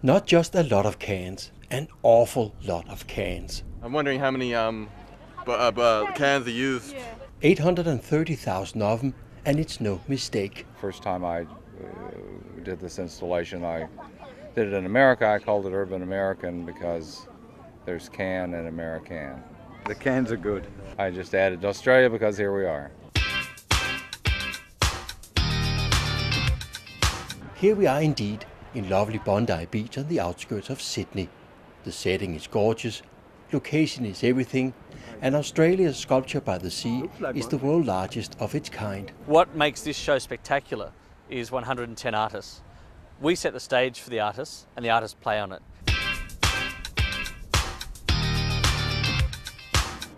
Not just a lot of cans, an awful lot of cans. I'm wondering how many cans are used. 830,000 of them, and it's no mistake. First time I did this installation, I did it in America. I called it Urban American because there's can and American. The cans are good. I just added Australia because here we are. Here we are indeed, in lovely Bondi Beach on the outskirts of Sydney. The setting is gorgeous, location is everything, and Australia's Sculpture by the Sea is the world's largest of its kind. What makes this show spectacular is 110 artists. We set the stage for the artists, and the artists play on it.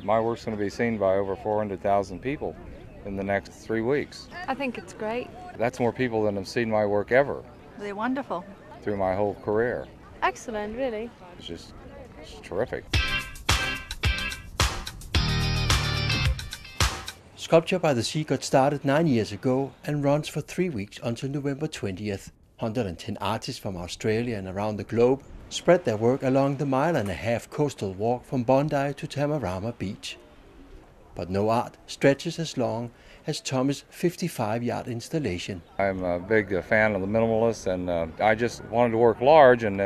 My work's going to be seen by over 400,000 people in the next 3 weeks. I think it's great. That's more people than have seen my work ever They're wonderful. through my whole career. Excellent, really. It's terrific. Sculpture by the Sea got started 9 years ago and runs for 3 weeks until November 20th. 110 artists from Australia and around the globe spread their work along the 1.5-mile coastal walk from Bondi to Tamarama Beach. But no art stretches as long as Tommy's 55-yard installation. I'm a big fan of the minimalists, and I just wanted to work large, and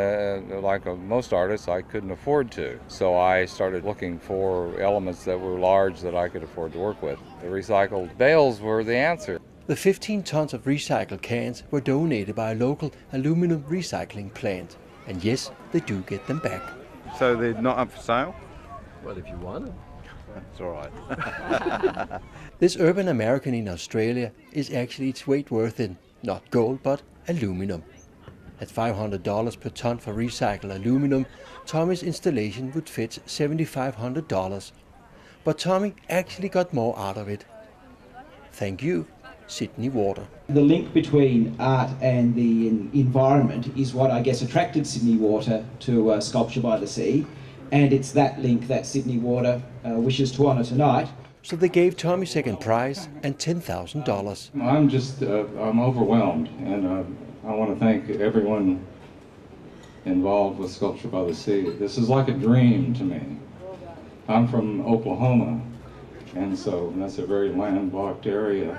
like most artists, I couldn't afford to. So I started looking for elements that were large that I could afford to work with. The recycled bales were the answer. The 15 tons of recycled cans were donated by a local aluminum recycling plant. And yes, they do get them back. So they're not up for sale? Well, if you want them. That's all right. This Urban American in Australia is actually its weight worth in, not gold, but aluminum. At $500 per ton for recycled aluminum, Tommy's installation would fetch $7,500. But Tommy actually got more out of it. Thank you, Sydney Water. The link between art and the environment is what I guess attracted Sydney Water to Sculpture by the Sea, and it's that link that Sydney Water wishes to honour tonight. So they gave Tommy second prize and $10,000. I'm overwhelmed, and I want to thank everyone involved with Sculpture by the Sea. This is like a dream to me. I'm from Oklahoma, and so that's a very landlocked area.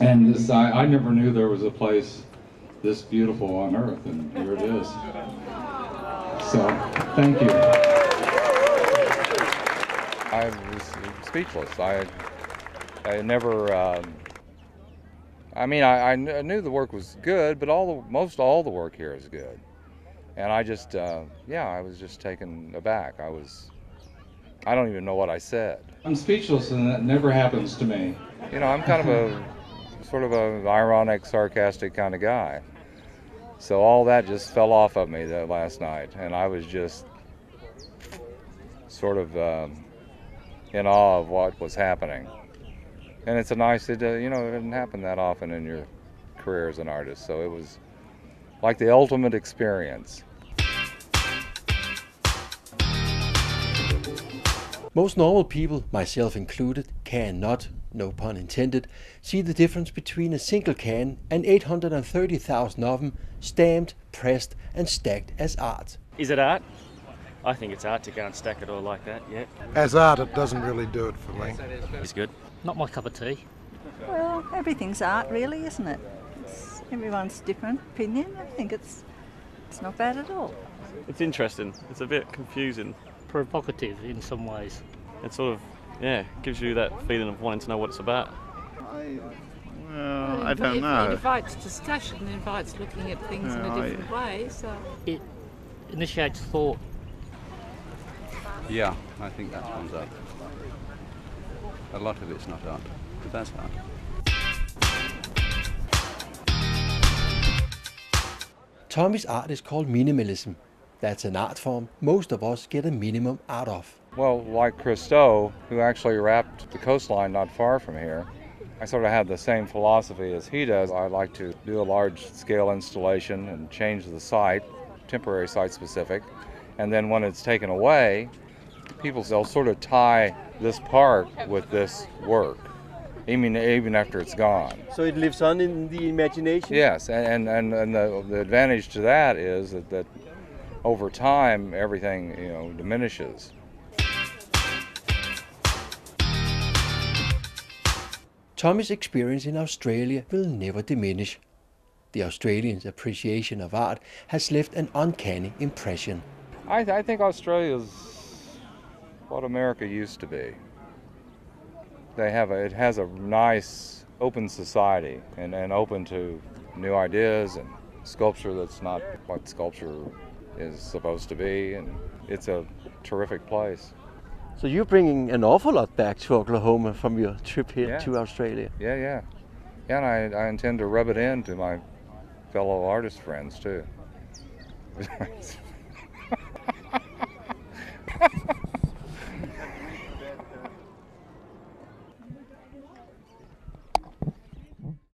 And this, I never knew there was a place this beautiful on Earth, and here it is. So, thank you. I was speechless. I never. I knew the work was good, but most all the work here is good, and I just, I was just taken aback. I don't even know what I said. I'm speechless, and that never happens to me. You know, I'm kind of a sort of an ironic, sarcastic kind of guy. So all that just fell off of me that last night, and I was just sort of in awe of what was happening. And it's a nice, it doesn't happen that often in your career as an artist, so it was like the ultimate experience. Most normal people, myself included, cannot, no pun intended, see the difference between a single can and 830,000 of them stamped, pressed and stacked as art. Is it art? I think it's art to go and stack it all like that, yeah. As art, it doesn't really do it for me. It's good. Not my cup of tea. Well, everything's art, really, isn't it? Everyone's different opinion. I think it's not bad at all. It's interesting. It's a bit confusing. Provocative in some ways. It sort of, gives you that feeling of wanting to know what it's about. I don't know. It invites discussion, it invites looking at things in a different way. So It initiates thought. Yeah, I think that comes up. A lot of it's not art, but that's art. Tommy's art is called minimalism. That's an art form most of us get a minimum out of. Well, like Christo, who actually wrapped the coastline not far from here, I sort of have the same philosophy as he does. I like to do a large-scale installation and change the site, temporary site-specific, and then when it's taken away, they'll sort of tie this park with this work. even after it's gone. So it lives on in the imagination? Yes, and the advantage to that is that over time everything, you know, diminishes. Tommy's experience in Australia will never diminish. The Australians' appreciation of art has left an uncanny impression. I think Australia's what America used to be. It has a nice, open society and open to new ideas and sculpture that's not what sculpture is supposed to be, and it's a terrific place. So you're bringing an awful lot back to Oklahoma from your trip here to Australia. Yeah, and I intend to rub it in to my fellow artist friends too.